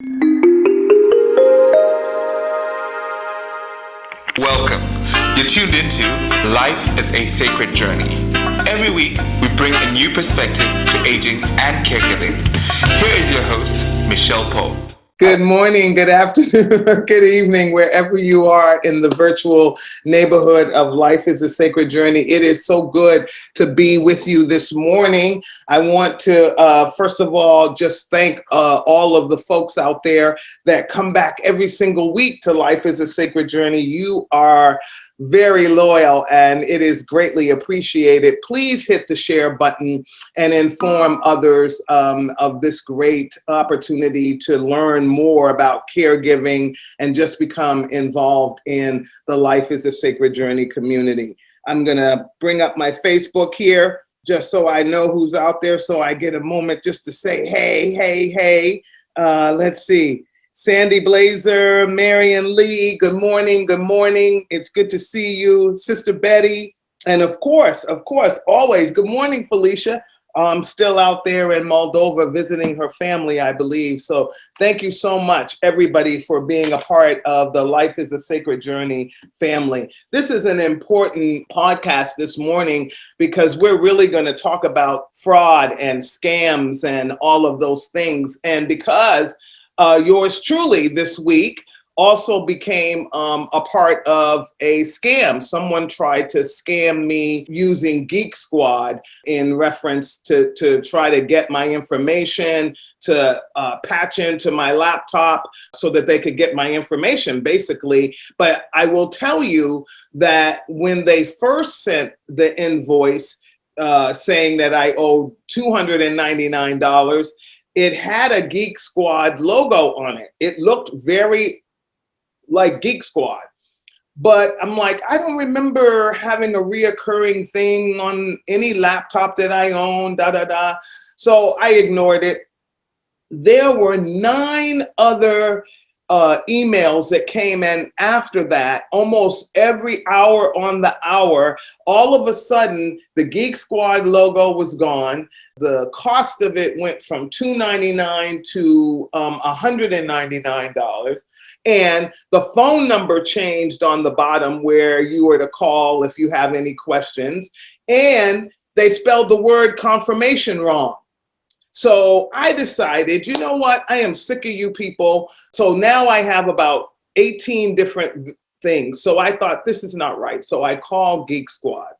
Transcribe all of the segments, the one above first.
Welcome. You're tuned into Life is a Sacred Journey. Every week, we bring a new perspective to aging and caregiving. Here is your host, Micheal Pope. Good morning, good afternoon, or good evening, wherever you are in the virtual neighborhood of Life is a Sacred Journey. It is so good to be with you this morning. I want to, first of all, just thank all of the folks out there that come back every single week to Life is a Sacred Journey. You are very loyal and it is greatly appreciated. Please hit the share button and inform others of this great opportunity to learn more about caregiving and just become involved in the Life is a Sacred Journey community. I'm gonna bring up my Facebook here just so I know who's out there, so I get a moment just to say, hey. Let's see. Sandy Blazer, Marion Lee, good morning. It's good to see you. Sister Betty, and of course, always, good morning, Felicia. Still out there in Moldova visiting her family, I believe. So thank you so much, everybody, for being a part of the Life is a Sacred Journey family. This is an important podcast this morning because we're really going to talk about fraud and scams and all of those things. And because yours truly this week also became a part of a scam. Someone tried to scam me using Geek Squad in reference to try to get my information, to patch into my laptop so that they could get my information, basically. But I will tell you that when they first sent the invoice saying that I owed $299, it had a Geek Squad logo on it. It looked very like Geek Squad. But I'm like, I don't remember having a reoccurring thing on any laptop that I own, So I ignored it. There were 9 other emails that came in after that, almost every hour on the hour. All of a sudden, the Geek Squad logo was gone. The cost of it went from $299 to $199. And the phone number changed on the bottom where you were to call if you have any questions. And they spelled the word confirmation wrong. So I decided, you know what? I am sick of you people. So now I have about 18 different things. So I thought, this is not right. So I called Geek Squad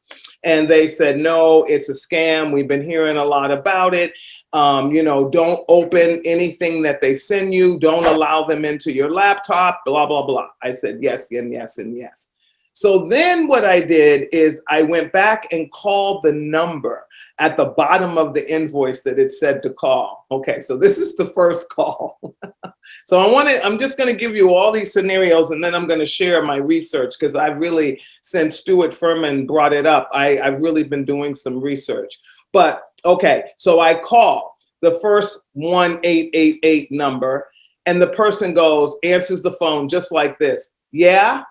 and they said, no, it's a scam. We've been hearing a lot about it. Don't open anything that they send you. Don't allow them into your laptop, blah, blah, blah. I said, yes, and yes, and yes. So then what I did is I went back and called the number at the bottom of the invoice that it said to call. Okay, so this is the first call. So I'm just going to give you all these scenarios and then I'm going to share my research because I've really, since Stuart Furman brought it up, I've really been doing some research. But okay, so I call the first 1888 number and the person answers the phone just like this. Yeah.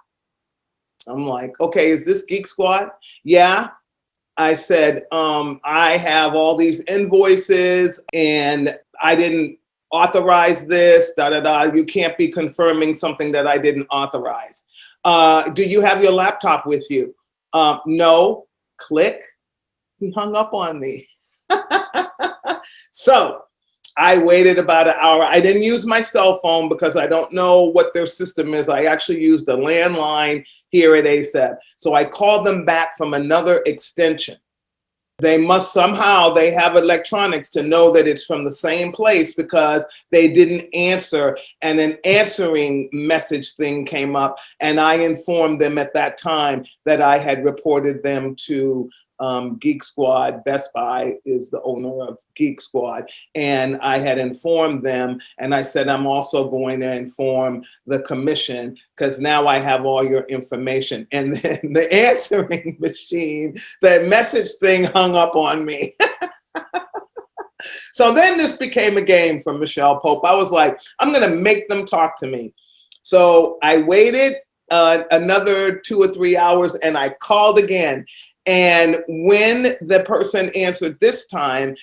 I'm like, okay, is this Geek Squad? Yeah. I said, I have all these invoices and I didn't authorize this, You can't be confirming something that I didn't authorize. Do you have your laptop with you? No. Click. He hung up on me. So I waited about an hour. I didn't use my cell phone because I don't know what their system is. I actually used a landline here at ASAP. So I called them back from another extension. They must somehow, they have electronics to know that it's from the same place because they didn't answer and an answering message thing came up and I informed them at that time that I had reported them to Geek Squad. Best Buy is the owner of Geek Squad. And I had informed them and I said, I'm also going to inform the commission because now I have all your information. And then the answering machine, that message thing hung up on me. So then this became a game for Micheal Pope. I was like, I'm going to make them talk to me. So I waited another 2 or 3 hours and I called again. And when the person answered this time,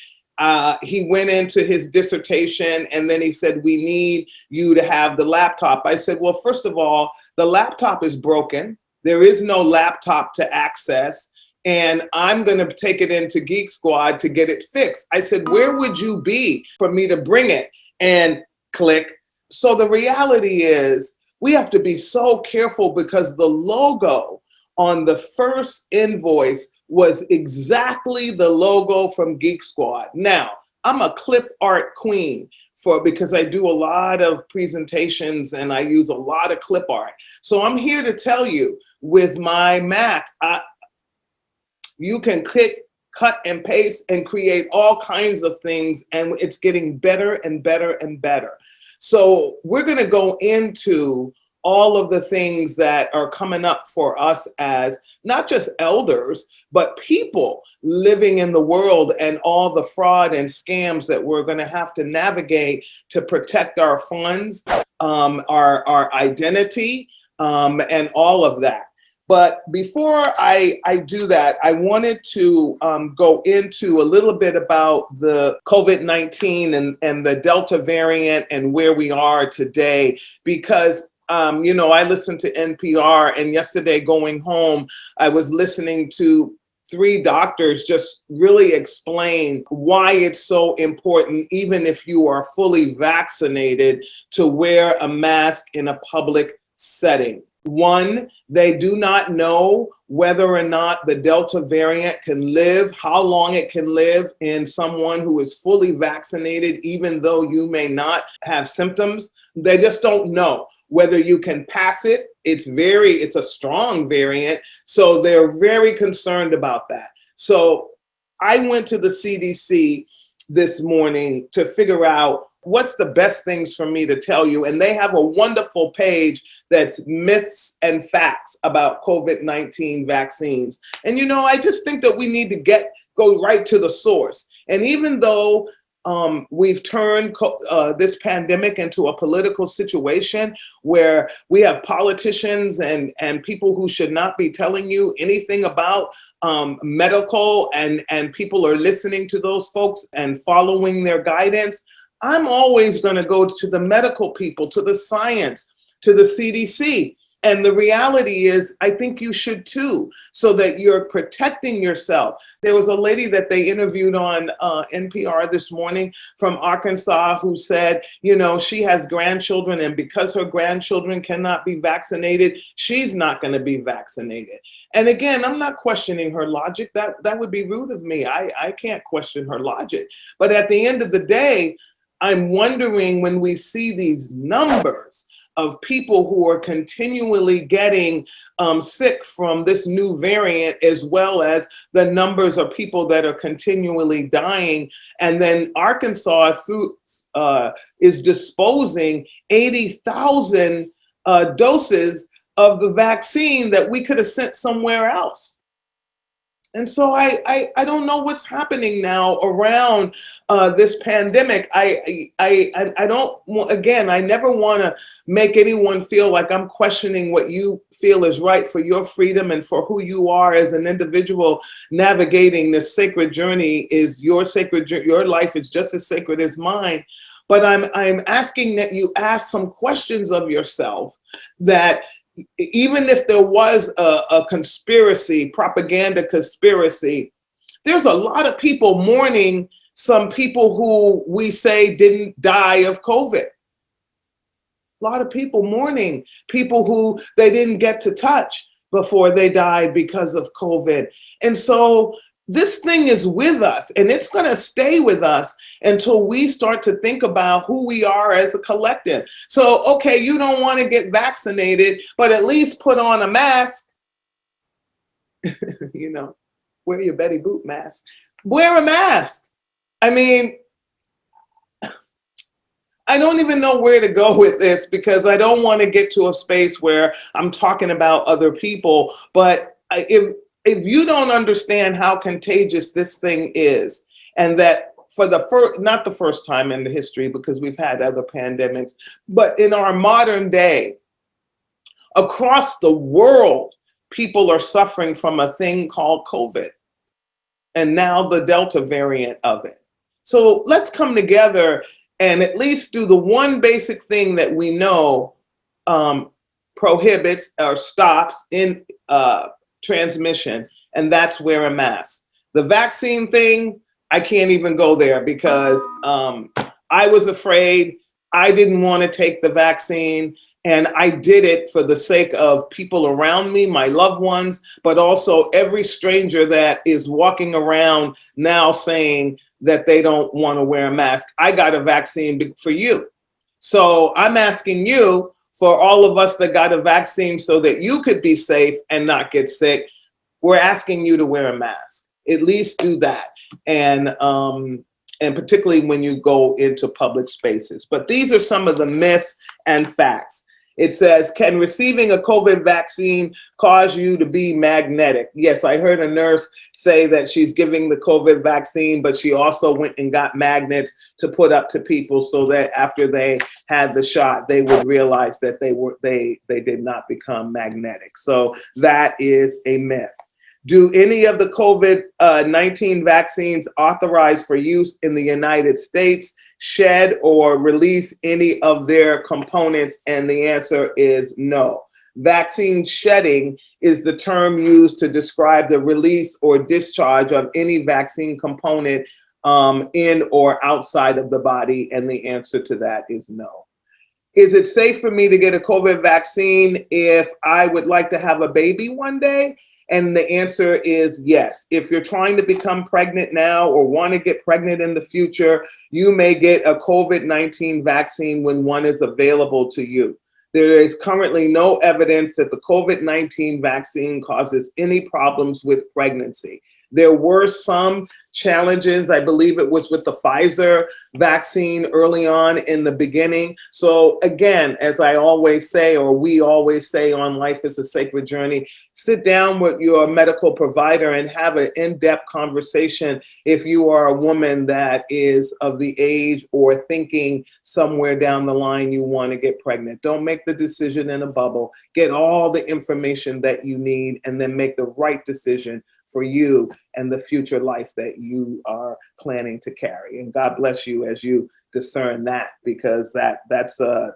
He went into his dissertation and then he said, we need you to have the laptop. I said, well, first of all, the laptop is broken. There is no laptop to access. And I'm going to take it into Geek Squad to get it fixed. I said, where would you be for me to bring it? And click. So the reality is we have to be so careful because the logo on the first invoice was exactly the logo from Geek Squad. Now, I'm a clip art queen because I do a lot of presentations and I use a lot of clip art. So I'm here to tell you with my Mac, you can click, cut and paste and create all kinds of things, and it's getting better and better and better. So we're going to go into all of the things that are coming up for us as not just elders, but people living in the world and all the fraud and scams that we're going to have to navigate to protect our funds, our identity, and all of that. But before I do that, I wanted to go into a little bit about the COVID-19 and the Delta variant and where we are today, because I listened to NPR, and yesterday going home, I was listening to 3 doctors just really explain why it's so important, even if you are fully vaccinated, to wear a mask in a public setting. 1, they do not know whether or not the Delta variant can live, how long it can live in someone who is fully vaccinated, even though you may not have symptoms. They just don't know whether you can pass it. It's a strong variant, so they're very concerned about that. So I went to the CDC this morning to figure out what's the best things for me to tell you. And they have a wonderful page that's myths and facts about COVID-19 vaccines. And, I just think that we need to go right to the source. And even though we've turned this pandemic into a political situation where we have politicians and people who should not be telling you anything about medical, and people are listening to those folks and following their guidance, I'm always going to go to the medical people, to the science, to the CDC. And the reality is, I think you should too, so that you're protecting yourself. There was a lady that they interviewed on NPR this morning from Arkansas who said, she has grandchildren, and because her grandchildren cannot be vaccinated, she's not going to be vaccinated. And again, I'm not questioning her logic. That would be rude of me. I can't question her logic. But at the end of the day, I'm wondering, when we see these numbers of people who are continually getting sick from this new variant, as well as the numbers of people that are continually dying. And then Arkansas is disposing 80,000 doses of the vaccine that we could have sent somewhere else. And so I don't know what's happening now around this pandemic. I never want to make anyone feel like I'm questioning what you feel is right for your freedom and for who you are as an individual navigating this sacred journey. Your life is just as sacred as mine. But I'm asking that you ask some questions of yourself, that even if there was a conspiracy, propaganda conspiracy, there's a lot of people mourning some people who we say didn't die of COVID. A lot of people mourning people who they didn't get to touch before they died because of COVID. And so this thing is with us, and it's going to stay with us until we start to think about who we are as a collective. So, okay, you don't want to get vaccinated, but at least put on a mask. Wear your Betty Boop mask. Wear a mask. I mean, I don't even know where to go with this, because I don't want to get to a space where I'm talking about other people. But if you don't understand how contagious this thing is, and that for not the first time in the history, because we've had other pandemics, but in our modern day, across the world, people are suffering from a thing called COVID, and now the Delta variant of it. So let's come together and at least do the one basic thing that we know prohibits or stops in transmission, and that's wear a mask. The vaccine thing, I can't even go there because I was afraid. I didn't want to take the vaccine, and I did it for the sake of people around me, my loved ones, but also every stranger that is walking around now saying that they don't want to wear a mask. I got a vaccine for you. So I'm asking you, for all of us that got a vaccine so that you could be safe and not get sick, we're asking you to wear a mask. At least do that. And particularly when you go into public spaces. But these are some of the myths and facts. It says, can receiving a COVID vaccine cause you to be magnetic? Yes, I heard a nurse say that she's giving the COVID vaccine, but she also went and got magnets to put up to people so that after they had the shot, they would realize that they did not become magnetic. So that is a myth. Do any of the COVID-19 vaccines authorized for use in the United States shed or release any of their components? And the answer is no. Vaccine shedding is the term used to describe the release or discharge of any vaccine component in or outside of the body. And the answer to that is no. Is it safe for me to get a COVID vaccine if I would like to have a baby one day? And the answer is yes. If you're trying to become pregnant now or want to get pregnant in the future, you may get a COVID-19 vaccine when one is available to you. There is currently no evidence that the COVID-19 vaccine causes any problems with pregnancy. There were some challenges, I believe it was with the Pfizer vaccine early on in the beginning. So again, as I always say, or we always say on Life is a Sacred Journey, sit down with your medical provider and have an in-depth conversation if you are a woman that is of the age or thinking somewhere down the line you want to get pregnant. Don't make the decision in a bubble. Get all the information that you need and then make the right decision for you and the future life that you are planning to carry. And God bless you as you discern that, because that's a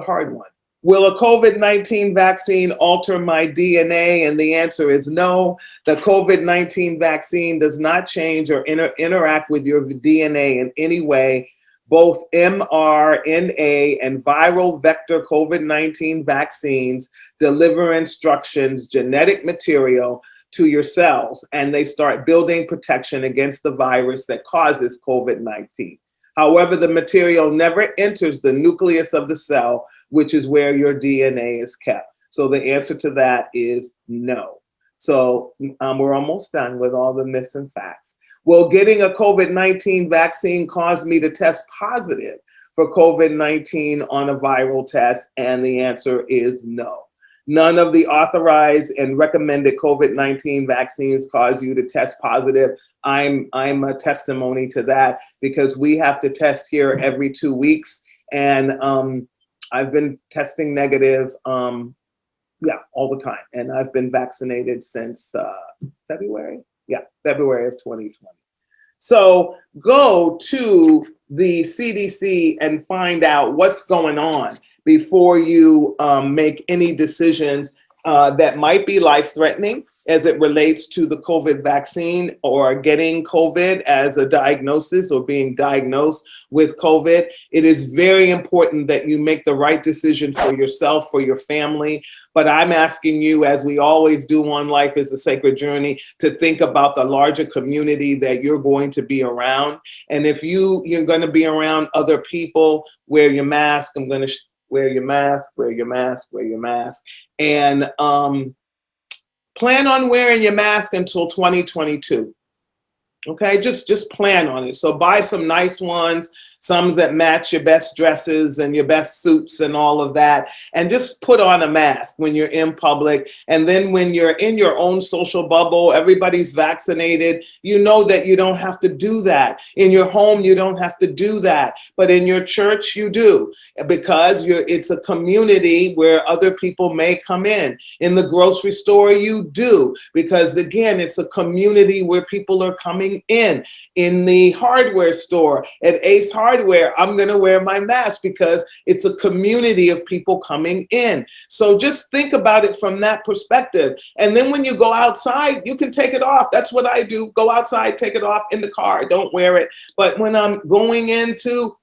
hard one. Will a COVID-19 vaccine alter my DNA? And the answer is no. The COVID-19 vaccine does not change or interact with your DNA in any way. Both mRNA and viral vector COVID-19 vaccines deliver instructions, genetic material to your cells, and they start building protection against the virus that causes COVID-19. However, the material never enters the nucleus of the cell, which is where your DNA is kept. So the answer to that is no. So we're almost done with all the myths and facts. Will getting a COVID-19 vaccine cause me to test positive for COVID-19 on a viral test? And the answer is no. None of the authorized and recommended COVID-19 vaccines cause you to test positive. I'm a testimony to that, because we have to test here every 2 weeks. And I've been testing negative, all the time. And I've been vaccinated since February of 2020. So go to the CDC and find out what's going on before you make any decisions that might be life-threatening as it relates to the COVID vaccine or getting COVID as a diagnosis or being diagnosed with COVID. It is very important that you make the right decision for yourself, for your family. But I'm asking you, as we always do on Life is a Sacred Journey, to think about the larger community that you're going to be around. And if you're going to be around other people, wear your mask. I'm going to wear your mask, wear your mask, wear your mask. And plan on wearing your mask until 2022. Okay, just plan on it. So buy some nice ones some that match your best dresses and your best suits and all of that. And just put on a mask when you're in public. And then when you're in your own social bubble, everybody's vaccinated, you know that you don't have to do that. In your home, you don't have to do that. But in your church, you do, because it's a community where other people may come in. In the grocery store, you do, because again, it's a community where people are coming in. In the hardware store at Ace Hardware, I'm going to wear my mask because it's a community of people coming in. So just think about it from that perspective. And then when you go outside, you can take it off. That's what I do. Go outside, take it off in the car. Don't wear it. But when I'm going into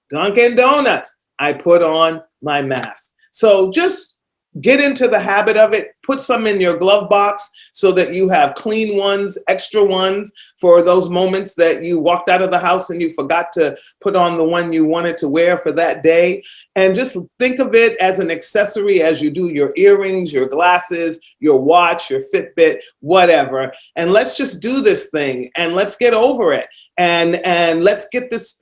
Dunkin' Donuts, I put on my mask. So just get into the habit of it. Put some in your glove box so that you have clean ones, extra ones for those moments that you walked out of the house and you forgot to put on the one you wanted to wear for that day. And just think of it as an accessory as you do your earrings, your glasses, your watch, your Fitbit, whatever. And let's just do this thing and let's get over it. And let's get this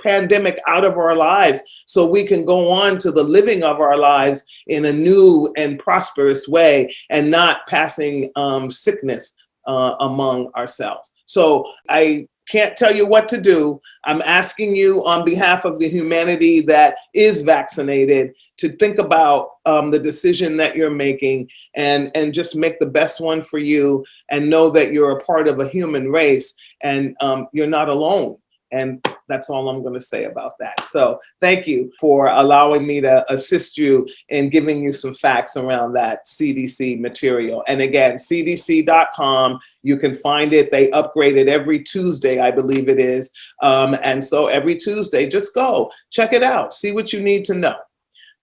pandemic out of our lives so we can go on to the living of our lives in a new and prosperous way and not passing sickness among ourselves. So I can't tell you what to do. I'm asking you on behalf of the humanity that is vaccinated to think about the decision that you're making and just make the best one for you, and know that you're a part of a human race and you're not alone. And that's all I'm going to say about that. So thank you for allowing me to assist you in giving you some facts around that CDC material. And again, cdc.com, you can find it. They upgrade it every Tuesday, I believe it is. And so every Tuesday, just go check it out. See what you need to know.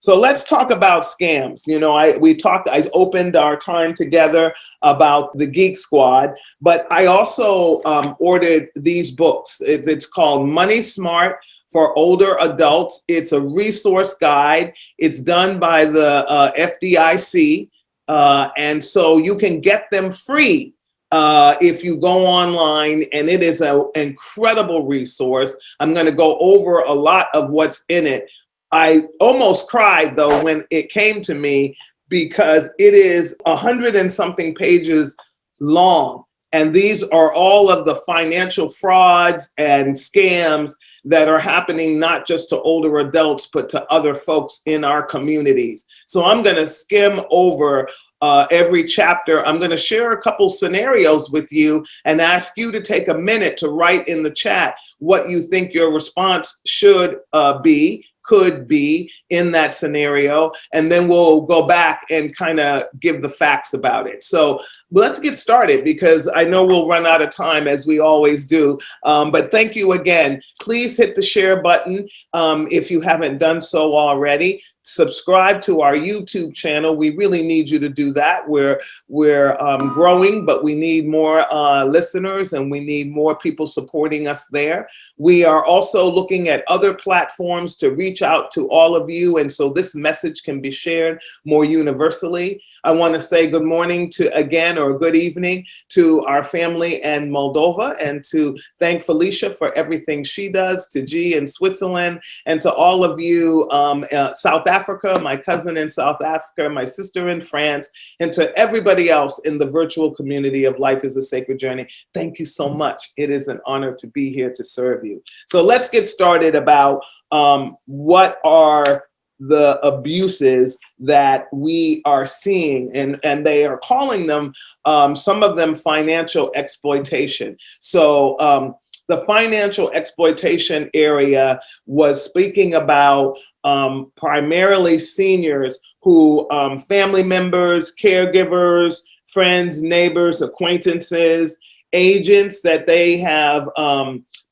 So let's talk about scams. You know, I opened our time together about the Geek Squad, but I also ordered these books. It's called Money Smart for Older Adults. It's a resource guide. It's done by the FDIC. And so you can get them free if you go online, and it is an incredible resource. I'm going to go over a lot of what's in it. I almost cried, though, when it came to me, because it is 100 and something pages long. And these are all of the financial frauds and scams that are happening, not just to older adults, but to other folks in our communities. So I'm going to skim over every chapter. I'm going to share a couple scenarios with you and ask you to take a minute to write in the chat what you think your response should be, could be in that scenario, and then we'll go back and kind of give the facts about it. So let's get started, because I know we'll run out of time, as we always do. But thank you again. Please hit the share button if you haven't done so already. Subscribe to our YouTube channel. We really need you to do that. We're growing, but we need more listeners, and we need more people supporting us there. We are also looking at other platforms to reach out to all of you, and so this message can be shared more universally. I want to say good morning or good evening to our family in Moldova, and to thank Felicia for everything she does, to G in Switzerland, and to all of you, South Africa, my cousin in South Africa, my sister in France, and to everybody else in the virtual community of Life is a Sacred Journey. Thank you so much. It is an honor to be here to serve you. So let's get started about what are the abuses that we are seeing, and they are calling them, some of them, financial exploitation. So the financial exploitation area was speaking about primarily seniors who, family members, caregivers, friends, neighbors, acquaintances, agents that they have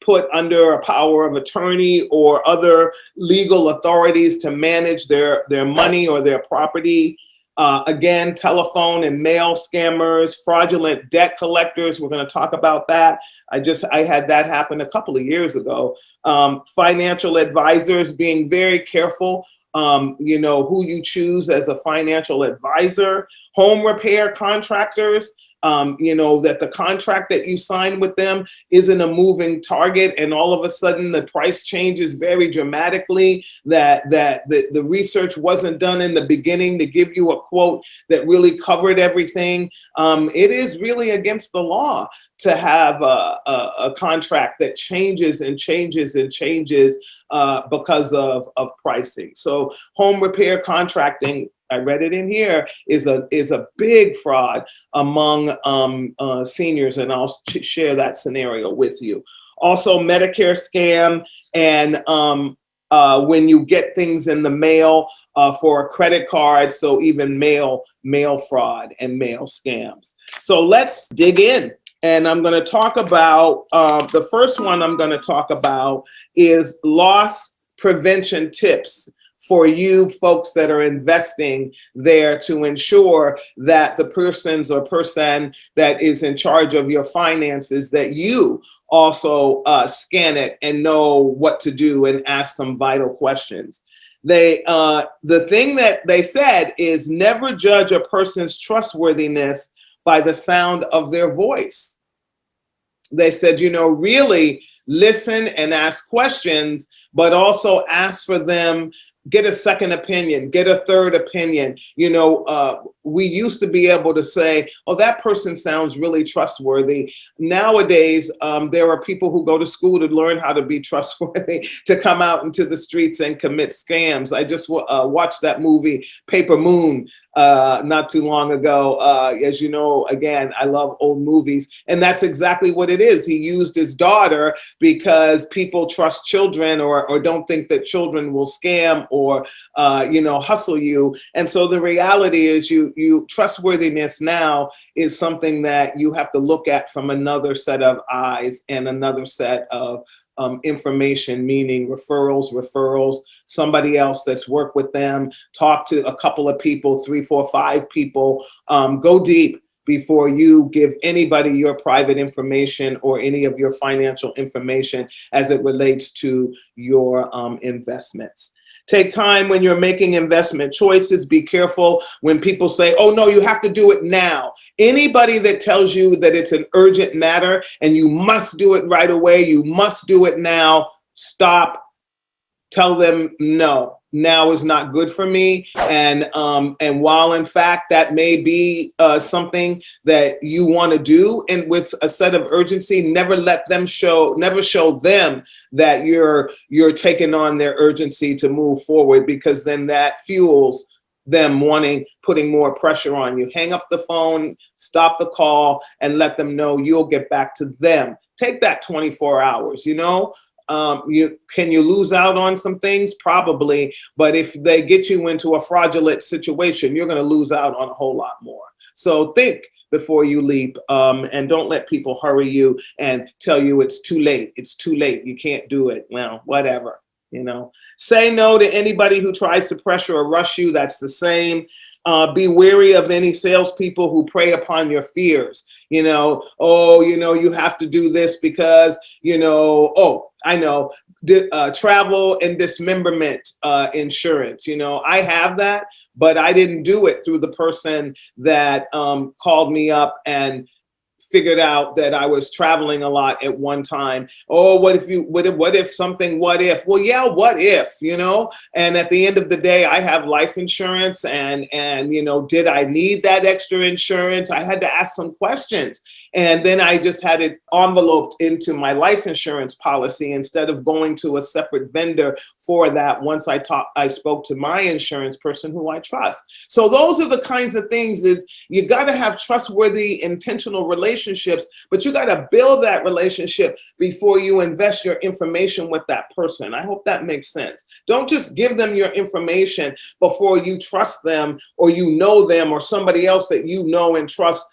put under a power of attorney or other legal authorities to manage their money or their property. Again, telephone and mail scammers, fraudulent debt collectors. We're going to talk about that. I had that happen a couple of years ago. Financial advisors, being very careful, who you choose as a financial advisor. Home repair contractors, that the contract that you sign with them isn't a moving target, and all of a sudden the price changes very dramatically, that the research wasn't done in the beginning to give you a quote that really covered everything. It is really against the law to have a contract that changes and changes and changes because of pricing. So home repair contracting, I read it in here, is a big fraud among seniors, and I'll share that scenario with you. Also, Medicare scam, and when you get things in the mail for a credit card, so even mail fraud and mail scams. So let's dig in. And I'm going to talk about, the first one I'm going to talk about is loss prevention tips for you folks that are investing there, to ensure that the person that is in charge of your finances, that you also scan it and know what to do and ask some vital questions. The thing that they said is never judge a person's trustworthiness by the sound of their voice. They said, really listen and ask questions, but also ask for them, get a second opinion, get a third opinion. We used to be able to say, oh, that person sounds really trustworthy. Nowadays, there are people who go to school to learn how to be trustworthy, to come out into the streets and commit scams. I just watched that movie, Paper Moon, not too long ago. As you know, again, I love old movies, and that's exactly what it is. He used his daughter because people trust children, or don't think that children will scam or hustle you. And so the reality is, you trustworthiness now is something that you have to look at from another set of eyes and another set of information, meaning referrals, somebody else that's worked with them, talk to a couple of people, 3, 4, 5 people, go deep before you give anybody your private information or any of your financial information as it relates to your investments. Take time when you're making investment choices. Be careful when people say, oh, no, you have to do it now. Anybody that tells you that it's an urgent matter and you must do it right away, you must do it now, stop. Tell them, no, now is not good for me. And while in fact that may be something that you want to do, and with a set of urgency, never show them that you're taking on their urgency to move forward, because then that fuels them putting more pressure on you. Hang up the phone, stop the call, and let them know you'll get back to them. Take that 24 hours, Can you lose out on some things? Probably. But if they get you into a fraudulent situation, you're going to lose out on a whole lot more. So think before you leap, and don't let people hurry you and tell you it's too late. It's too late. You can't do it. Well, whatever, Say no to anybody who tries to pressure or rush you. That's the same. Be wary of any salespeople who prey upon your fears. You have to do this because, I know, travel and dismemberment insurance. I have that, but I didn't do it through the person that called me up and figured out that I was traveling a lot at one time. Oh, what if something, what if? Well, yeah, what if, And at the end of the day, I have life insurance, and did I need that extra insurance? I had to ask some questions. And then I just had it enveloped into my life insurance policy instead of going to a separate vendor for that. Once I spoke to my insurance person who I trust. So those are the kinds of things. Is you got to have trustworthy, intentional relationships, but you got to build that relationship before you invest your information with that person. I hope that makes sense. Don't just give them your information before you trust them, or them, or somebody else that you know and trust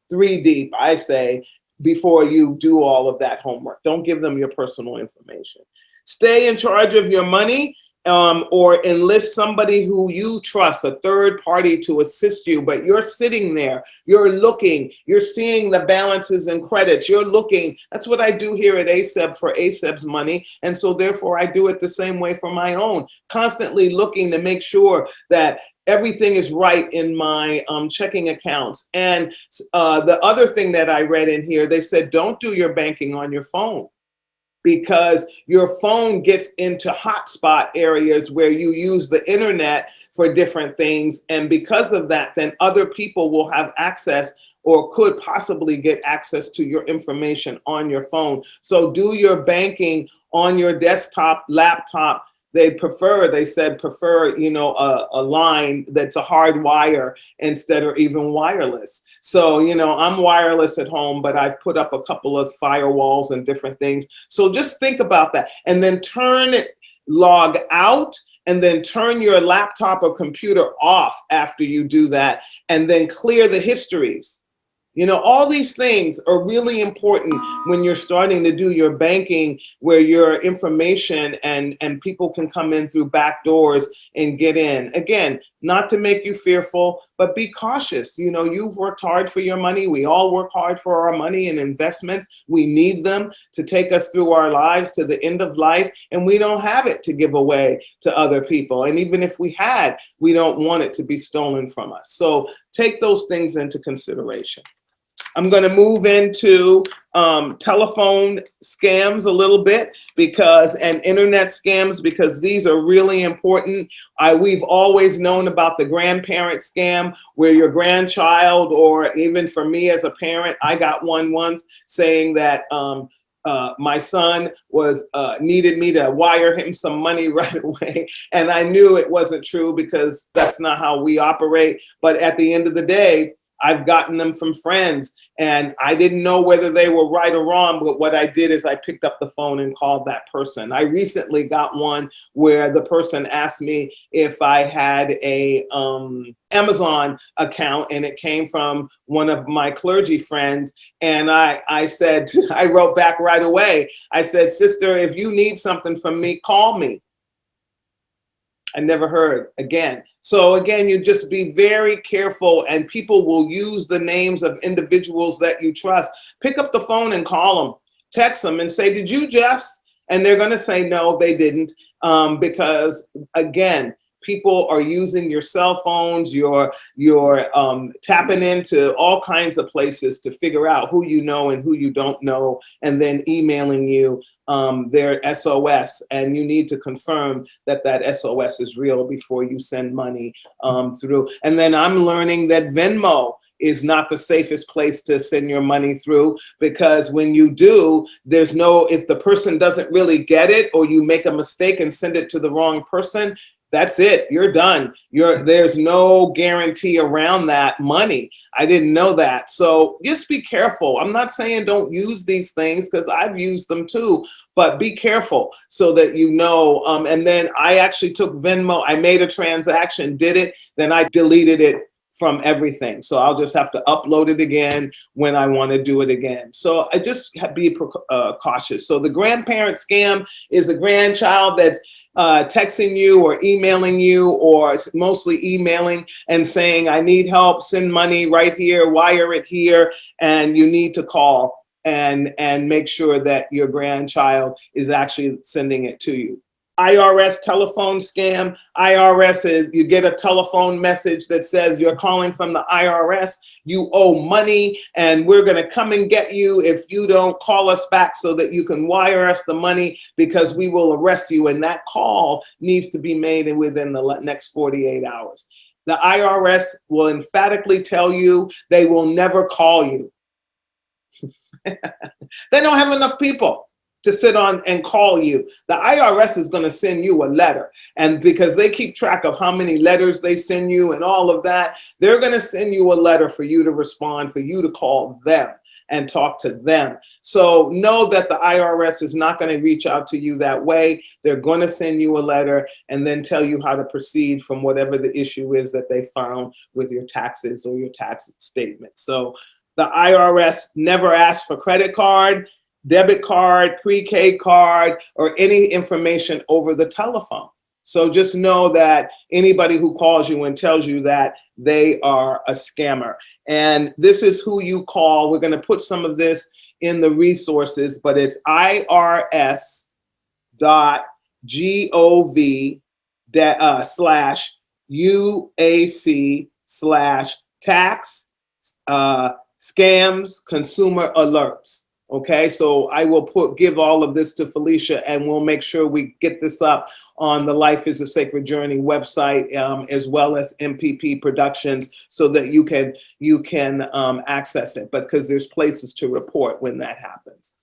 3 deep, I say, before you do all of that homework. Don't give them your personal information. Stay in charge of your money, or enlist somebody who you trust, a third party, to assist you. But you're sitting there, you're looking, you're seeing the balances and credits, you're looking. That's what I do here at ACEB for ACEB's money. And so therefore I do it the same way for my own, constantly looking to make sure that everything is right in my checking accounts. And the other thing that I read in here, they said, don't do your banking on your phone, because your phone gets into hotspot areas where you use the internet for different things. And because of that, then other people will have access or could possibly get access to your information on your phone. So do your banking on your desktop, laptop. They said prefer, a line that's a hard wire instead of even wireless. So, I'm wireless at home, but I've put up a couple of firewalls and different things. So just think about that, and then log out, and then turn your laptop or computer off after you do that, and then clear the histories. All these things are really important when you're starting to do your banking, where your information and people can come in through back doors and get in. Again, not to make you fearful, but be cautious. You've worked hard for your money. We all work hard for our money and investments. We need them to take us through our lives to the end of life, and we don't have it to give away to other people. And even if we had, we don't want it to be stolen from us. So take those things into consideration. I'm going to move into telephone scams a little bit, and internet scams, because these are really important. We've always known about the grandparent scam, where your grandchild, or even for me as a parent, I got one once saying that my son needed me to wire him some money right away. And I knew it wasn't true, because that's not how we operate. But at the end of the day, I've gotten them from friends, and I didn't know whether they were right or wrong, but what I did is I picked up the phone and called that person. I recently got one where the person asked me if I had a Amazon account, and it came from one of my clergy friends. And I said, I wrote back right away. I said, sister, if you need something from me, call me. I never heard again. So again, you just be very careful, and people will use the names of individuals that you trust. Pick up the phone and call them, text them and say, did you just? And they're going to say, no, they didn't. Because again, people are using your cell phones, you're tapping into all kinds of places to figure out who you know and who you don't know, and then emailing you their SOS, and you need to confirm that SOS is real before you send money through. And then I'm learning that Venmo is not the safest place to send your money through, because when you do, if the person doesn't really get it, or you make a mistake and send it to the wrong person, that's it. You're done. There's no guarantee around that money. I didn't know that. So just be careful. I'm not saying don't use these things, because I've used them too, but be careful so that you know. And then I actually took Venmo. I made a transaction, did it, then I deleted it from everything. So I'll just have to upload it again when I want to do it again. So I just be cautious. So the grandparent scam is a grandchild that's texting you or emailing you, or mostly emailing, and saying, I need help, send money right here, wire it here, and you need to call and make sure that your grandchild is actually sending it to you. IRS telephone scam. IRS is, you get a telephone message that says you're calling from the IRS, you owe money, and we're going to come and get you if you don't call us back so that you can wire us the money, because we will arrest you. And that call needs to be made within the next 48 hours. The IRS will emphatically tell you they will never call you. They don't have enough people to sit on and call you. The IRS is going to send you a letter, and because they keep track of how many letters they send you and all of that, they're going to send you a letter for you to respond, for you to call them and talk to them. So know that the IRS is not going to reach out to you that way. They're going to send you a letter and then tell you how to proceed from whatever the issue is that they found with your taxes or your tax statement. So the IRS never asks for credit card, debit card, pre-K card, or any information over the telephone. So just know that anybody who calls you and tells you that, they are a scammer. And this is who you call. We're going to put some of this in the resources, but it's irs.gov/ UAC/tax scams consumer alerts. Okay, so I will give all of this to Felicia, and we'll make sure we get this up on the Life is a Sacred Journey website, as well as MPP Productions, so that you can access it. But because there's places to report when that happens.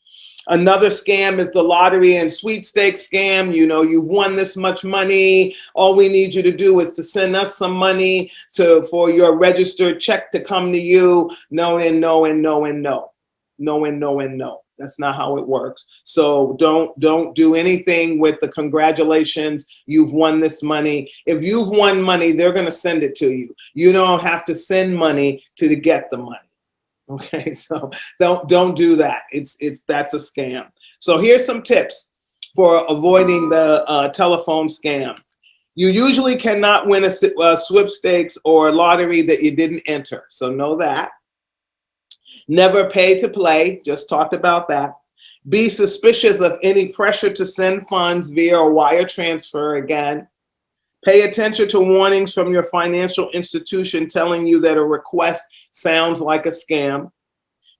Another scam is the lottery and sweepstakes scam. You know, you've won this much money. All we need you to do is to send us some money for your registered check to come to you. No, and no, and no, and no. No, and no, and no. That's not how it works. So don't do anything with the congratulations, you've won this money. If you've won money, they're going to send it to you. You don't have to send money to get the money. Okay, so don't do that. That's a scam. So here's some tips for avoiding the telephone scam. You usually cannot win a sweepstakes or lottery that you didn't enter. So know that. Never pay to play. Just talked about that. Be suspicious of any pressure to send funds via a wire transfer again. Pay attention to warnings from your financial institution telling you that a request sounds like a scam.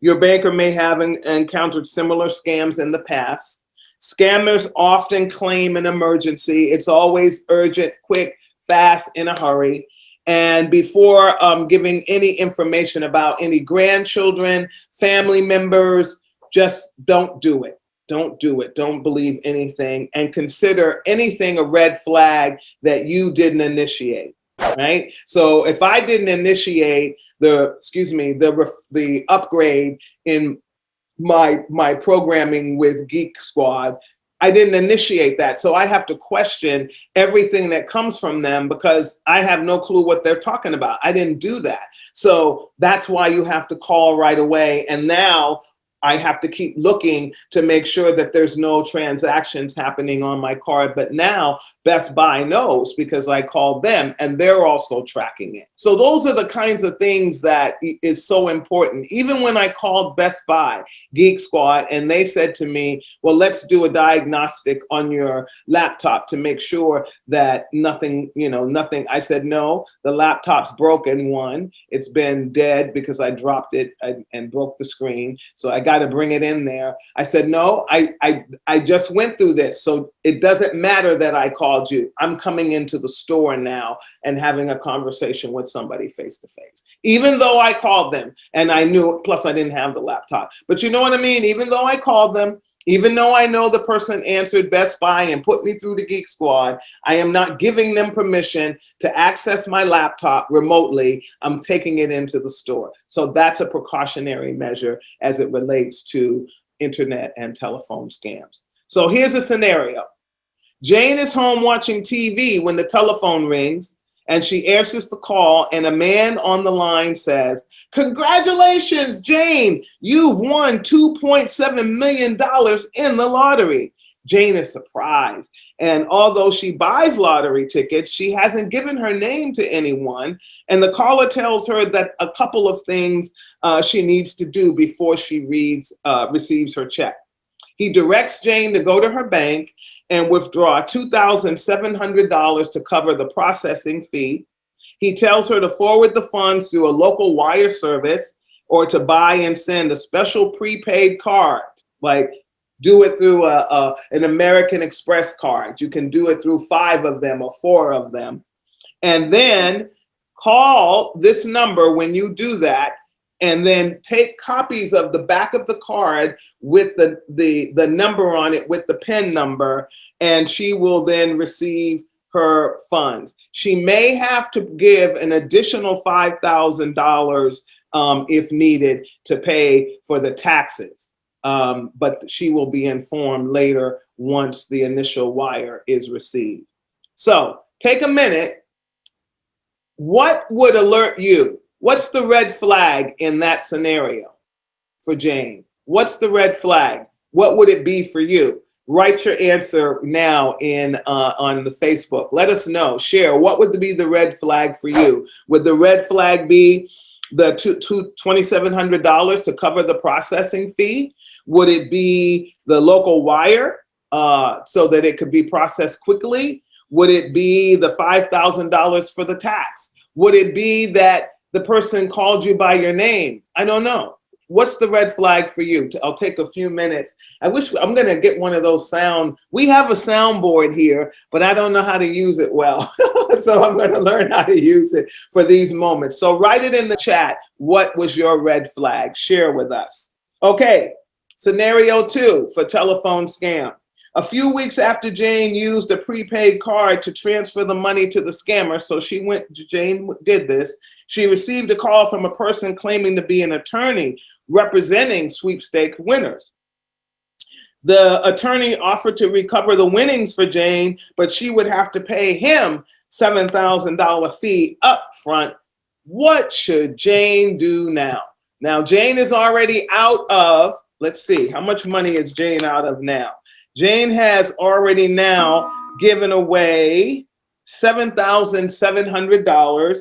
Your banker may have encountered similar scams in the past. Scammers often claim an emergency. It's always urgent, quick, fast, in a hurry. And before giving any information about any grandchildren, family members, just don't do it. Don't do it. Don't believe anything, and consider anything a red flag that you didn't initiate, right? So if I didn't initiate the upgrade in my programming with Geek Squad, I didn't initiate that. So I have to question everything that comes from them because I have no clue what they're talking about. I didn't do that. So that's why you have to call right away. And now I have to keep looking to make sure that there's no transactions happening on my card. But now Best Buy knows because I called them and they're also tracking it. So those are the kinds of things that is so important. Even when I called Best Buy, Geek Squad, and they said to me, well, let's do a diagnostic on your laptop to make sure that nothing. I said, no, the laptop's broken. One, it's been dead because I dropped it and broke the screen. So I got to bring it in there. I said, no, I just went through this. So it doesn't matter that I called you. I'm coming into the store now and having a conversation with somebody face to face, even though I called them and I knew, plus I didn't have the laptop. But you know what I mean? Even though I called them, even though I know the person answered Best Buy and put me through the Geek Squad, I am not giving them permission to access my laptop remotely. I'm taking it into the store. So that's a precautionary measure as it relates to internet and telephone scams. So here's a scenario. Jane is home watching TV when the telephone rings and she answers the call and a man on the line says, "Congratulations, Jane, you've won $2.7 million in the lottery." Jane is surprised. And although she buys lottery tickets, she hasn't given her name to anyone. And the caller tells her that a couple of things she needs to do before she receives her check. He directs Jane to go to her bank and withdraw $2,700 to cover the processing fee. He tells her to forward the funds through a local wire service or to buy and send a special prepaid card, like do it through an American Express card. You can do it through 5 of them or 4 of them. And then call this number when you do that, and then take copies of the back of the card with the number on it with the PIN number, and she will then receive her funds. She may have to give an additional $5,000 if needed to pay for the taxes, but she will be informed later once the initial wire is received. So take a minute. What would alert you? What's the red flag in that scenario for Jane? What's the red flag? What would it be for you? Write your answer now on the Facebook. Let us know. Share. What would be the red flag for you? Would the red flag be the $2,700 to cover the processing fee? Would it be the local wire so that it could be processed quickly? Would it be the $5,000 for the tax? Would it be that the person called you by your name? I don't know. What's the red flag for you? I'll take a few minutes. I'm going to get one of those sound. We have a soundboard here, but I don't know how to use it well. So I'm going to learn how to use it for these moments. So write it in the chat. What was your red flag? Share with us. Okay. Scenario 2 for telephone scam. A few weeks after Jane used a prepaid card to transfer the money to the scammer, so Jane did this, she received a call from a person claiming to be an attorney representing sweepstake winners. The attorney offered to recover the winnings for Jane, but she would have to pay him $7,000 fee up front. What should Jane do now? Now, Jane is already out of, let's see, how much money is Jane out of now? Jane has already now given away $7,700.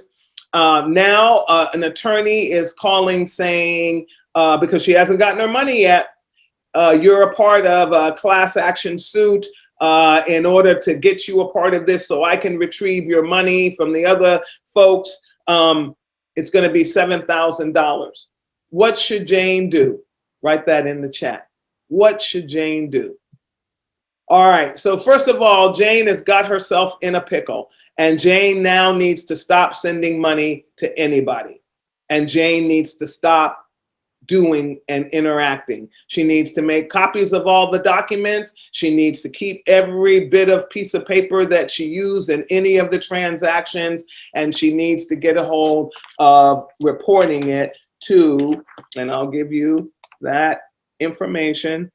Now an attorney is calling saying, because she hasn't gotten her money yet, you're a part of a class action suit in order to get you a part of this so I can retrieve your money from the other folks. It's going to be $7,000. What should Jane do? Write that in the chat. What should Jane do? All right, so first of all, Jane has got herself in a pickle, and Jane now needs to stop sending money to anybody. And Jane needs to stop doing and interacting. She needs to make copies of all the documents. She needs to keep every bit of piece of paper that she used in any of the transactions, and she needs to get a hold of reporting it to, and I'll give you that information.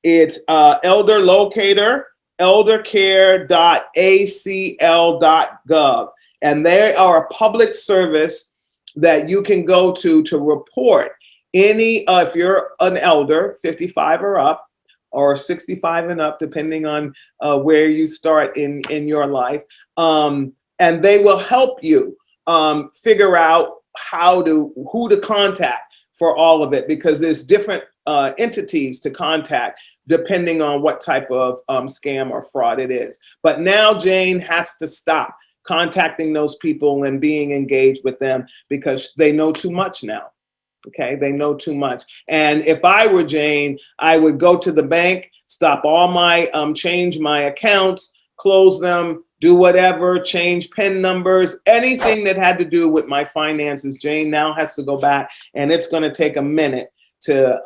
It's Elder Locator, eldercare.acl.gov. And they are a public service that you can go to report any, if you're an elder, 55 or up, or 65 and up, depending on where you start in your life. And they will help you figure out who to contact for all of it, because there's different entities to contact depending on what type of scam or fraud it is. But now Jane has to stop contacting those people and being engaged with them because they know too much now. Okay, they know too much. And if I were Jane, I would go to the bank, stop all my, change my accounts, close them, do whatever, change PIN numbers, anything that had to do with my finances. Jane now has to go back, and it's going to take a minute to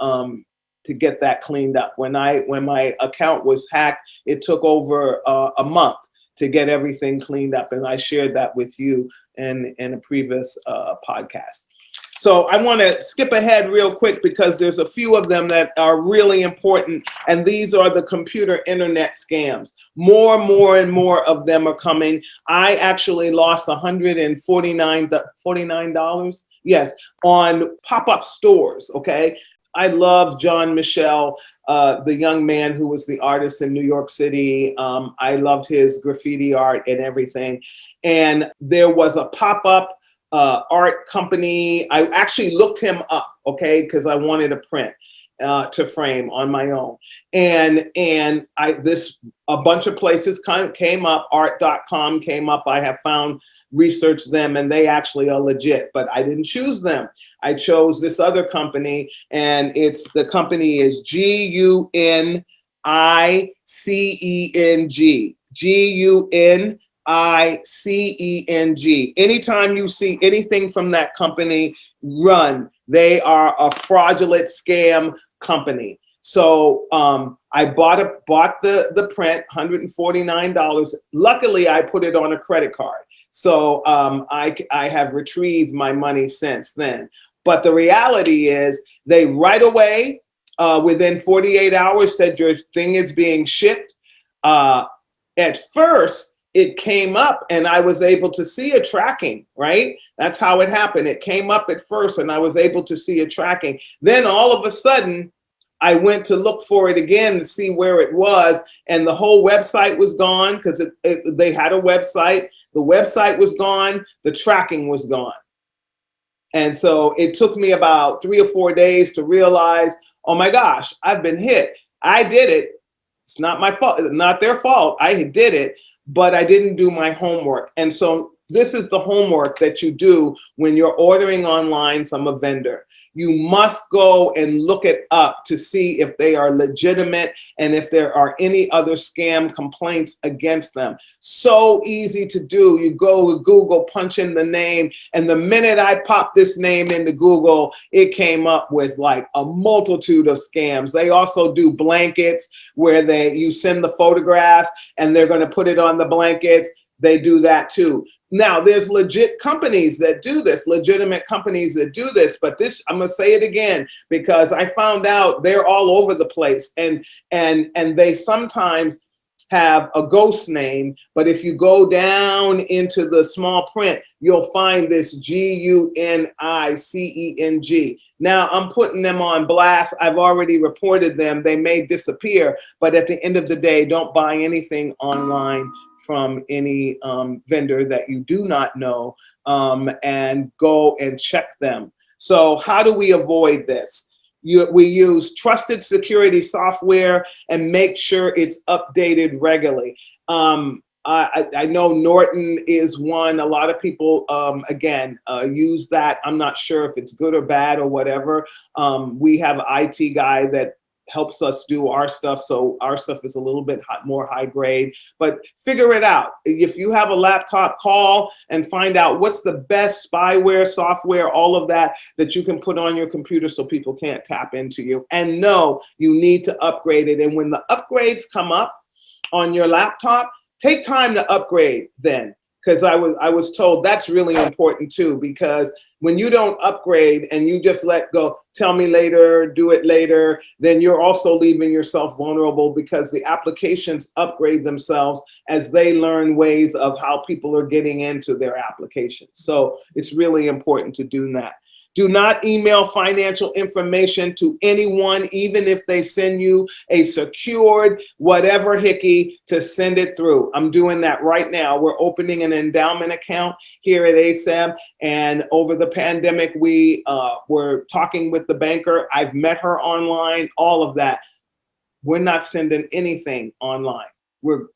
get that cleaned up. When my account was hacked, it took over a month to get everything cleaned up, and I shared that with you in a previous podcast. So I want to skip ahead real quick because there's a few of them that are really important, and these are the computer internet scams. More and more of them are coming. I actually lost $149, yes, on pop-up stores, okay? I love John Micheal, the young man who was the artist in New York City. I loved his graffiti art and everything. And there was a pop-up art company. I actually looked him up, okay, because I wanted a print to frame on my own. And a bunch of places came up. Art.com came up. I have researched them, and they actually are legit, but I didn't choose them. I chose this other company, and the company is GUNICENG. GUNICENG. Anytime you see anything from that company, run. They are a fraudulent scam company. So I bought the print, $149. Luckily, I put it on a credit card. So I have retrieved my money since then. But the reality is they right away, within 48 hours, said your thing is being shipped. At first, it came up and I was able to see a tracking, right? That's how it happened. It came up at first and I was able to see a tracking. Then all of a sudden, I went to look for it again to see where it was, and the whole website was gone because they had a website. The website was gone. The tracking was gone. And so it took me about 3 or 4 days to realize, oh my gosh, I've been hit. I did it. It's not my fault, not their fault. I did it. but I didn't do my homework. And so this is the homework that you do when you're ordering online from a vendor. You must go and look it up to see if they are legitimate and if there are any other scam complaints against them. So easy to do. You go to Google, punch in the name, and the minute I popped this name into Google, it came up with like a multitude of scams. They also do blankets where you send the photographs and they're going to put it on the blankets. They do that too. Now, there's legit companies that do this, legitimate companies that do this, but this, I'm gonna say it again, because I found out they're all over the place, and they sometimes have a ghost name, but if you go down into the small print, you'll find this GUNICENG. Now, I'm putting them on blast. I've already reported them. They may disappear, but at the end of the day, don't buy anything online from any vendor that you do not know, and go and check them. So how do we avoid this? We use trusted security software and make sure it's updated regularly. I know Norton is one. A lot of people, use that. I'm not sure if it's good or bad or whatever. We have an IT guy that helps us do our stuff, so our stuff is a little bit more high grade, but figure it out. If you have a laptop, call and find out what's the best spyware, software, all of that you can put on your computer so people can't tap into you. And no, you need to upgrade it. And when the upgrades come up on your laptop, take time to upgrade then, because I was told that's really important too, because when you don't upgrade and you just let go, tell me later, do it later, then you're also leaving yourself vulnerable, because the applications upgrade themselves as they learn ways of how people are getting into their applications. So it's really important to do that. Do not email financial information to anyone, even if they send you a secured whatever hickey to send it through. I'm doing that right now. We're opening an endowment account here at ASAB, and over the pandemic, we were talking with the banker. I've met her online, all of that. We're not sending anything online.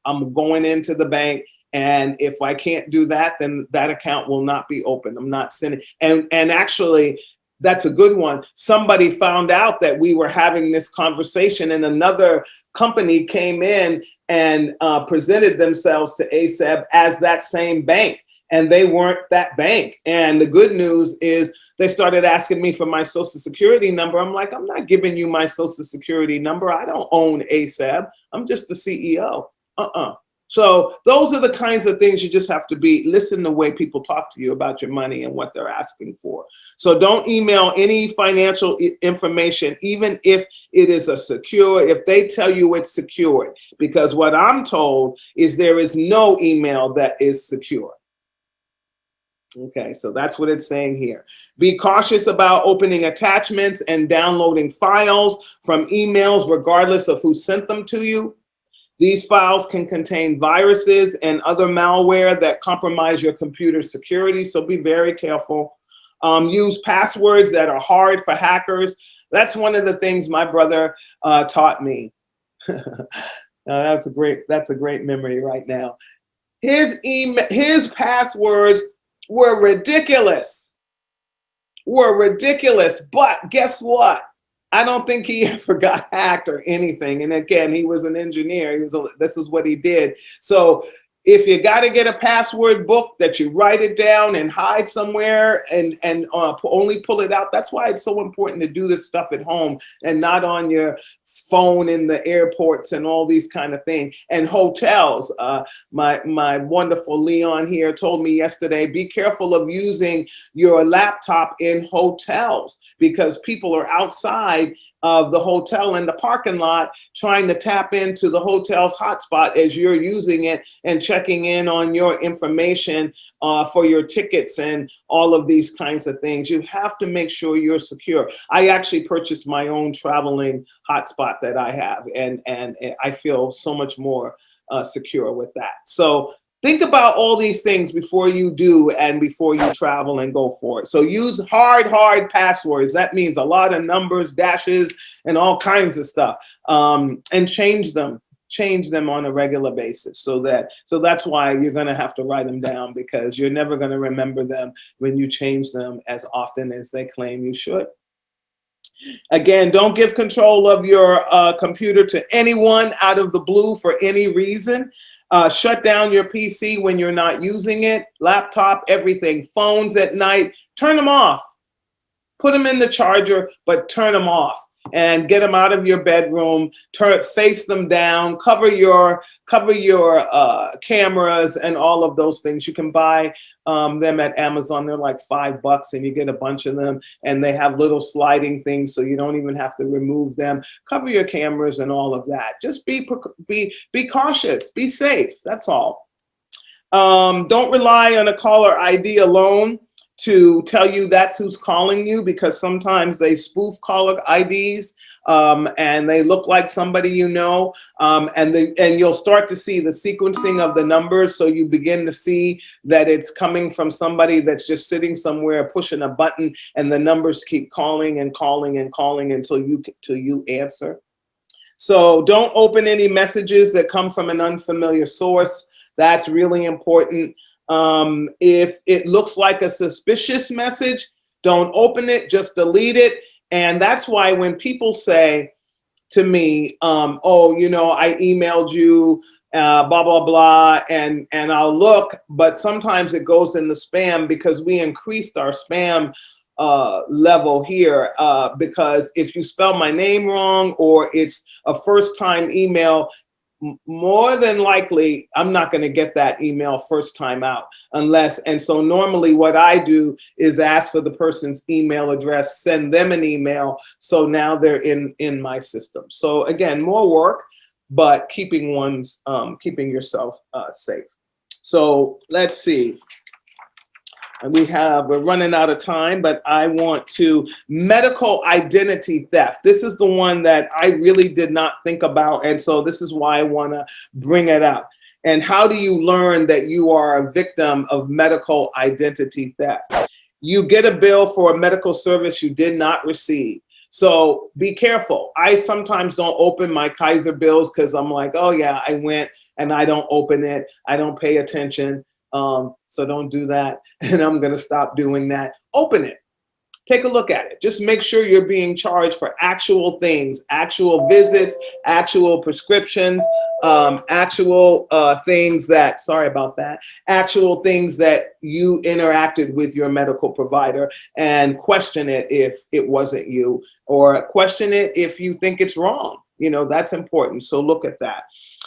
I'm going into the bank, and if I can't do that, then that account will not be open. I'm not sending. And actually, that's a good one. Somebody found out that we were having this conversation, and another company came in and presented themselves to ASAB as that same bank, and they weren't that bank. And the good news is they started asking me for my social security number. I'm like, I'm not giving you my social security number. I don't own ASAB. I'm just the CEO. So those are the kinds of things you just have to listen to the way people talk to you about your money and what they're asking for. So don't email any financial information, even if it is if they tell you it's secured, because what I'm told is there is no email that is secure. Okay, so that's what it's saying here. Be cautious about opening attachments and downloading files from emails, regardless of who sent them to you. These files can contain viruses and other malware that compromise your computer security, so be very careful. Use passwords that are hard for hackers. That's one of the things my brother taught me. That's a great memory right now. His passwords were ridiculous. But guess what? I don't think he ever got hacked or anything. And again, he was an engineer. This is what he did. So if you got to get a password book that you write it down and hide somewhere and only pull it out, that's why it's so important to do this stuff at home and not on your phone in the airports and all these kind of things. And hotels, my wonderful Leon here told me yesterday, be careful of using your laptop in hotels, because people are outside of the hotel in the parking lot trying to tap into the hotel's hotspot as you're using it and checking in on your information for your tickets and all of these kinds of things. You have to make sure you're secure. I actually purchased my own traveling hotspot that I have, and I feel so much more secure with that. So think about all these things before you do and before you travel and go for it. So use hard passwords. That means a lot of numbers, dashes, and all kinds of stuff. And change them change them on a regular basis. So that's why you're going to have to write them down, because you're never going to remember them when you change them as often as they claim you should. Again, don't give control of your computer to anyone out of the blue for any reason. Shut down your PC when you're not using it, laptop, everything, phones at night, turn them off. Put them in the charger, but turn them off, and get them out of your bedroom. Face them down. Cover your cameras and all of those things. You can buy them at Amazon. They're like $5, and you get a bunch of them. And they have little sliding things, so you don't even have to remove them. Cover your cameras and all of that. Just be cautious. Be safe. That's all. Don't rely on a caller ID alone to tell you that's who's calling you, because sometimes they spoof caller IDs and they look like somebody you know, and you'll start to see the sequencing of the numbers, so you begin to see that it's coming from somebody that's just sitting somewhere pushing a button, and the numbers keep calling and calling and calling until you answer. So don't open any messages that come from an unfamiliar source. That's really important. If it looks like a suspicious message, don't open it, just delete it. And that's why when people say to me, oh, I emailed you, blah, blah, blah, and I'll look, but sometimes it goes in the spam, because we increased our spam level here, because if you spell my name wrong or it's a first time email, more than likely, I'm not going to get that email first time out and so normally what I do is ask for the person's email address, send them an email. So now they're in my system. So again, more work, but keeping yourself safe. So let's see. We're running out of time, but I want to medical identity theft. This is the one that I really did not think about. And so this is why I want to bring it up. And how do you learn that you are a victim of medical identity theft? You get a bill for a medical service you did not receive. So be careful. I sometimes don't open my Kaiser bills because I'm like, oh yeah, I went, and I don't open it. I don't pay attention. So don't do that. And I'm going to stop doing that. Open it. Take a look at it. Just make sure you're being charged for actual things, actual visits, actual prescriptions, actual things that, sorry about that, actual things that you interacted with your medical provider, and question it if it wasn't you, or question it if you think it's wrong. That's important. So look at that.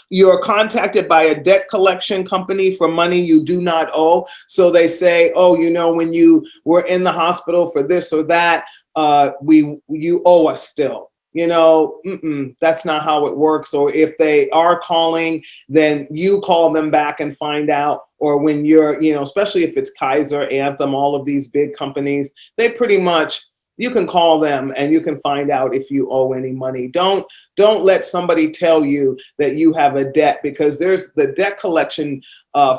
You're contacted by a debt collection company for money you do not owe. So they say, oh, when you were in the hospital for this or that, you owe us still. That's not how it works. Or if they are calling, then you call them back and find out. Or when you're, especially if it's Kaiser, Anthem, all of these big companies, they pretty much, you can call them and you can find out if you owe any money. Don't let somebody tell you that you have a debt, because there's the debt collection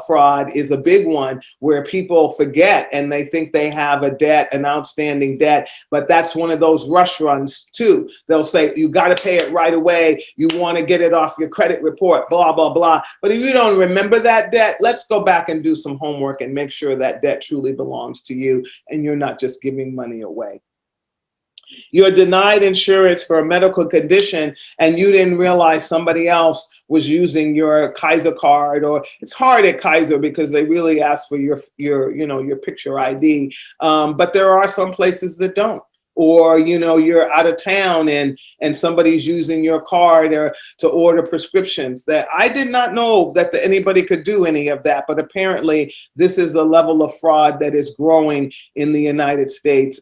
fraud is a big one, where people forget and they think they have a debt, an outstanding debt, but that's one of those rush runs too. They'll say, you got to pay it right away. You want to get it off your credit report, blah, blah, blah. But if you don't remember that debt, let's go back and do some homework and make sure that debt truly belongs to you and you're not just giving money away. You're denied insurance for a medical condition and you didn't realize somebody else was using your Kaiser card, or it's hard at Kaiser because they really ask for your picture ID. But there are some places that don't. Or, you're out of town and somebody's using your card to order prescriptions. That I did not know that anybody could do any of that. But apparently this is a level of fraud that is growing in the United States.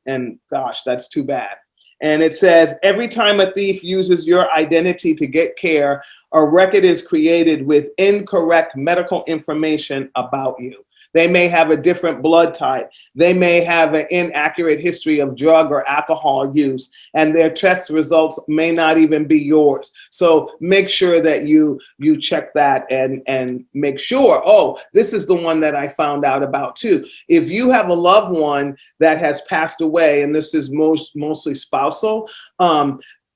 And gosh, that's too bad. And it says, every time a thief uses your identity to get care, a record is created with incorrect medical information about you. They may have a different blood type. They may have an inaccurate history of drug or alcohol use, and their test results may not even be yours. So make sure that you check that and make sure, oh, this is the one that I found out about too. If you have a loved one that has passed away, and this is mostly spousal,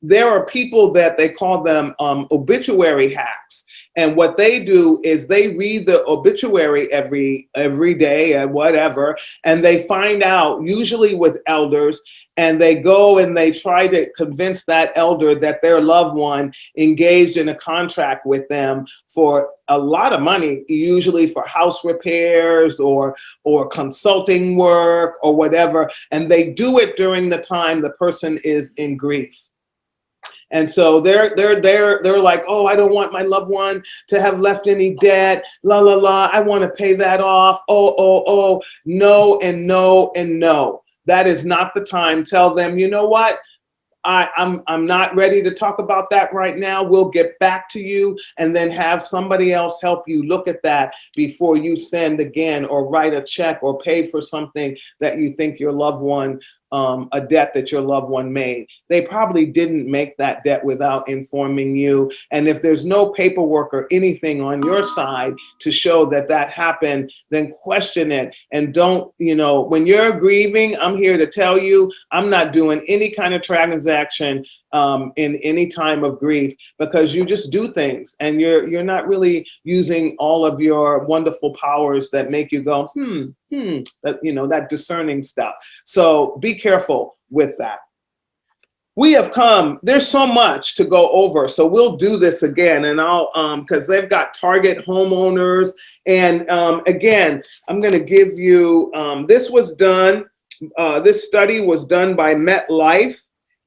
there are people that they call them obituary hacks. And what they do is they read the obituary every day and whatever, and they find out, usually with elders, and they go and they try to convince that elder that their loved one engaged in a contract with them for a lot of money, usually for house repairs or consulting work or whatever. And they do it during the time the person is in grief. And so they're like, oh, I don't want my loved one to have left any debt, la, la, la. I want to pay that off. Oh, no, and no, and no. That is not the time. Tell them, you know what? I'm not ready to talk about that right now. We'll get back to you, and then have somebody else help you look at that before you send again or write a check or pay for something that you think your loved one, a debt that your loved one made. They probably didn't make that debt without informing you. And if there's no paperwork or anything on your side to show that that happened, then question it. And don't, when you're grieving, I'm here to tell you, I'm not doing any kind of transaction in any time of grief, because you just do things and you're not really using all of your wonderful powers that make you go, that discerning stuff. So be careful with that. We have come, there's so much to go over. So we'll do this again, and I'll, because they've got target homeowners. And again, I'm going to give you, this study was done by MetLife,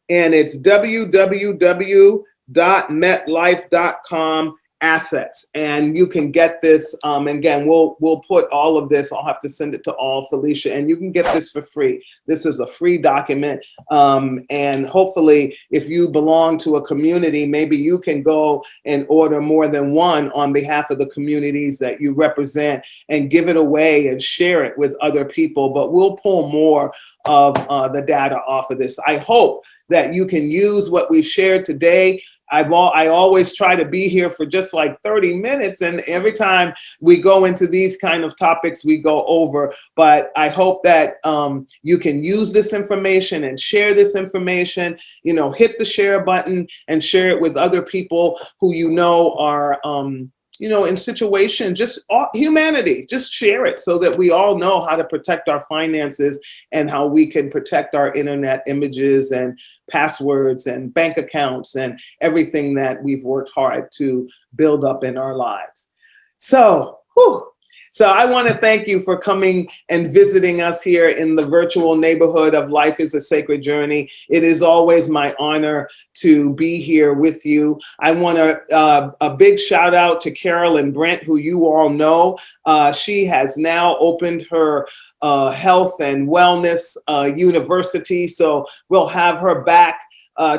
and it's www.metlife.com assets. And you can get this, again, we'll put all of this, I'll have to send it to all, Felicia, and you can get this for free. This is a free document. And hopefully if you belong to a community, maybe you can go and order more than one on behalf of the communities that you represent and give it away and share it with other people. But we'll pull more of the data off of this. I hope that you can use what we've shared today. I always try to be here for just like 30 minutes, and every time we go into these kind of topics, we go over. But I hope that you can use this information and share this information. Hit the share button and share it with other people who are in situation, just humanity, just share it so that we all know how to protect our finances and how we can protect our internet images and passwords and bank accounts and everything that we've worked hard to build up in our lives. So I want to thank you for coming and visiting us here in the virtual neighborhood of Life is a Sacred Journey. It is always my honor to be here with you. I want a big shout out to Carol and Brent, who you all know. She has now opened her health and wellness university. So we'll have her back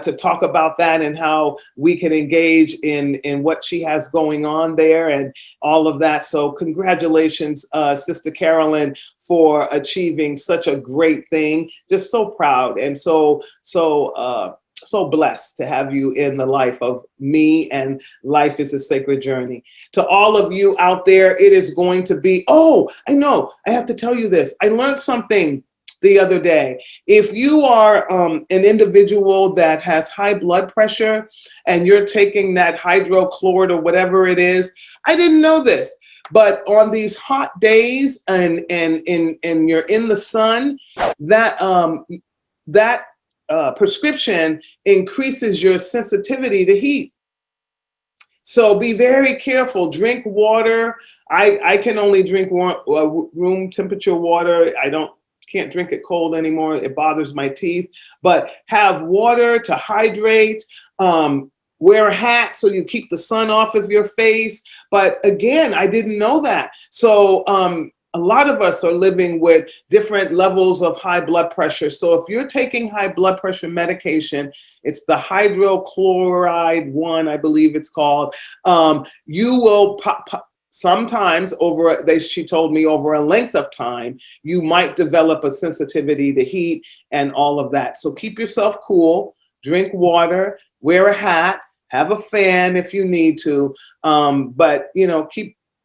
to talk about that and how we can engage in what she has going on there and all of that. So congratulations, Sister Carolyn, for achieving such a great thing. Just so proud and so blessed to have you in the life of me, and Life is a Sacred Journey. To all of you out there, it is going to be, I know, I have to tell you this. I learned something the other day. If you are an individual that has high blood pressure and you're taking that hydrochloride or whatever it is, I didn't know this, but on these hot days and you're in the sun, that prescription increases your sensitivity to heat. So be very careful. Drink water. I can only drink room temperature water. Can't drink it cold anymore. It bothers my teeth. But have water to hydrate. Wear a hat so you keep the sun off of your face. But again, I didn't know that. So a lot of us are living with different levels of high blood pressure. So if you're taking high blood pressure medication, it's the hydrochloride 1, I believe it's called. You will sometimes she told me over a length of time, you might develop a sensitivity to heat and all of that. So keep yourself cool, drink water, wear a hat, have a fan if you need to, but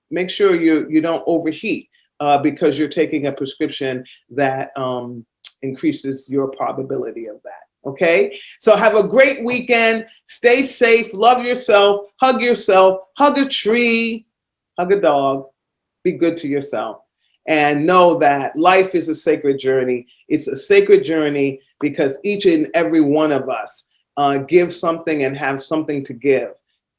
make sure you don't overheat because you're taking a prescription that increases your probability of that. Okay, so have a great weekend. Stay safe. Love yourself. Hug a tree, hug a dog. Be good to yourself. And know that life is a sacred journey. It's a sacred journey because each and every one of us give something and have something to give.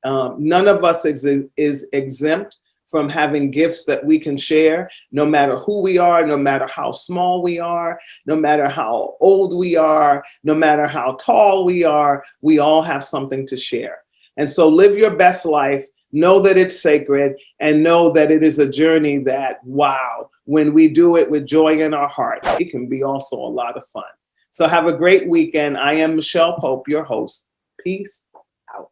None of us is exempt from having gifts that we can share, no matter who we are, no matter how small we are, no matter how old we are, no matter how tall we are, we all have something to share. And so live your best life, know that it's sacred, and know that it is a journey that, wow, when we do it with joy in our heart, it can be also a lot of fun. So have a great weekend. I am Micheal Pope, your host. Peace out.